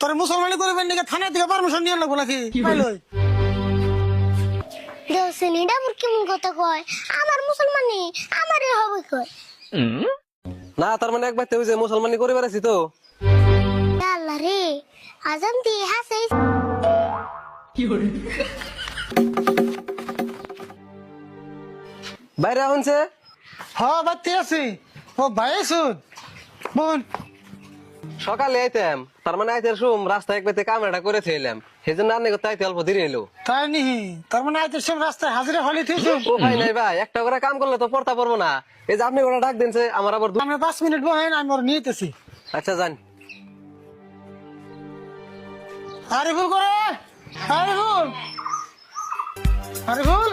তোর মুসলমানি করবেন নাকি থানা থেকে পারমিশন নিয়ে নেবো নাকি পাইলই দেওসেন এটা বুর কেমন কথা কয় আমার মুসলমানি আমারই হবে কয় না তার মানে একবার তুই যে মুসলমানি করে বেড়াচ্ছি তো আল্লাহ রে আজান দিয়ে হাসে বাইরে হচ্ছে হ বাড়তে আছি ও ভাই শুন বোন সকালে আইতাম তার মানে আইতে শুম রাস্তায় একবার কামড়াটা করে ছিলাম সেই জন্য আনে করতে আইতে অল্প দেরি এলো তাই নিহি তার মানে আজ সব রাস্তায় হাজিরা হলে থেছো ও ভাই নাই ভাই একটা করে কাম করলে তো পড়তা পারবো না এই যে আপনি ওরা ডাক দিনছে আমার আবার আমরা 5 মিনিট বহেন আমি ওর নিতেছি আচ্ছা যান আরিফুল করে আরিফুল আরিফুল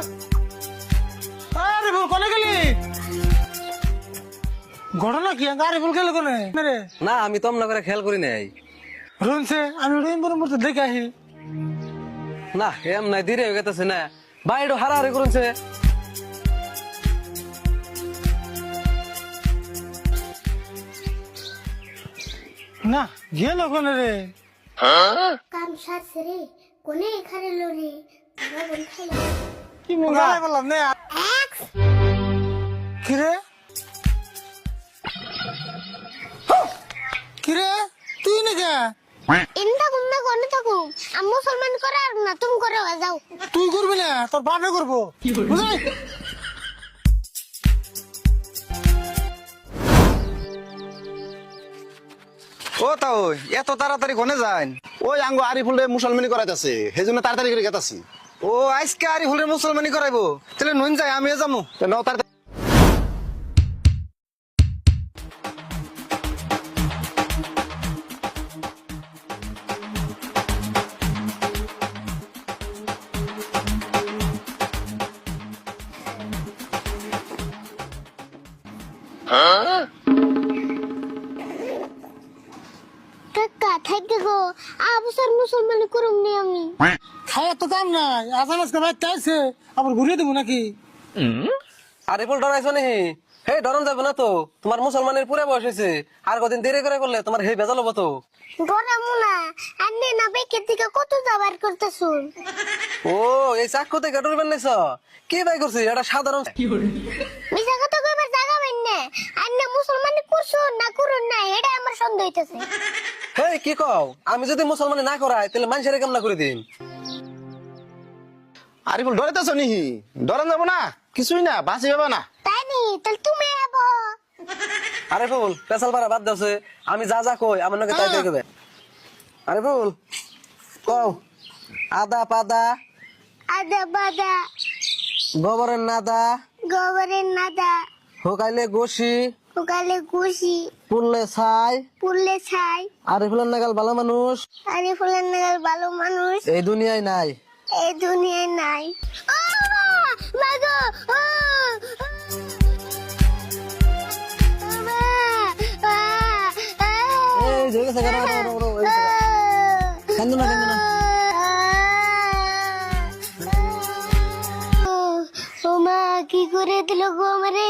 আরিফুল কোনে গেলি ঘটনা কি আরিফুল গেল কোনে রে না আমি তো অমনা করে খেয়াল করি নাই রুনছে আমি রুইন বড় মতো দেখে আহি না এম নাই ধীরে হয়ে গেছে না ভাই একটু হারাহারি করছে না গেল কোনে রে কাম সারছে রে কোনে এখানে লরে বাবন খাইলা কি মজা বললাম না এক্স কিরে তুই নাকি ইন্দা গুন্না কোনে থাকু আমি মুসলমান করে আর না তুমি করে যাও তুই করবি না তোর বাপে করবো বুঝলি ও তাও এত তাড়াতাড়ি কোনে যান ওই আঙ্গ আরিফুলের মুসলমানি করাইতেছে সেই জন্য তাড়াতাড়ি করে গেতাছি ও আজকে আরিফুলের মুসলমানি করাইবো তাহলে নুন যাই আমিও যাবো ন তাড়াতাড়ি টাকা থাকে গো আবসার মুসলমান করুম নি আমি খাওয়া তো কাম নাই আসান আজকে বাইতে আছে আবার ঘুরিয়ে দেবো নাকি আরিফুল ডরাইছো নাকি হে ডরন যাবে না তো তোমার মুসলমানের পুরে বয়স হয়েছে আর কদিন দেরি করে করলে তোমার হে বেজাল হবো তো ডরা মুনা আন্নে না বেকে থেকে কত যাবার করতেছুন ও এই চাকু থেকে ডরবেন নাইছ কি বাই করছি এটা সাধারণ মিছা কথা কইবার জায়গা পাইন না আন্নে মুসলমান করছুন না করুন না এটা আমার সন্দেহ হইতাছে হে কি কও আমি যদি মুসলমানি না করাই তাহলে মানুষের কেমন করে দিন আরিফুল ডরাইতেছ নিহি ডরান যাবো না কিছুই না বাঁচি যাবা না তাই নি তাহলে তুমি আবো আরে ফুল পেশাল পারা বাদ দাওছে আমি যা যা কই আমার নাকি তাই তাই কইবে আরে ফুল কও আদা পাদা আদা বাদা গোবরের নাদা গোবরের নাদা হোকাইলে গোসি ওকালে খুশি পুললে ছাই পুরলে ছাই আরে ফুলের নাগাল ভালো মানুষ আরে ফুলের নাগাল ভালো মানুষ এই দুনিয়ায় নাই এই দুনিয়ায় নাই ও মাগো ও এই যে গেছে গারা কান্দু না কান্দু না ও মা কি করে দিল গো আমারে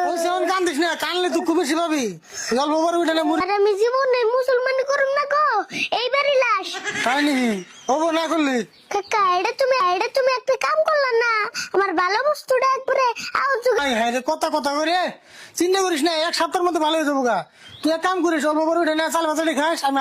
ওই সেমন কান্দিস না কানলে তুই খুব বেশি পাবি গল্প বড় উঠে না আর আমি জীবনে মুসলমানি করুম না গো এইবারই লাশ তাই নাকি হবো না করলি কাকা এটা তুমি একটা কাম করলা না আমার ভালো বস্তুটা একবারে আউজ হ্যাঁ রে কথা কথা করে চিন্তা করিস না 1 সপ্তাহের মধ্যে ভালো হয়ে যাবো গা তুই এক কাম করিস অল্প বড় উঠে না চাল ভাজালি খাস আমি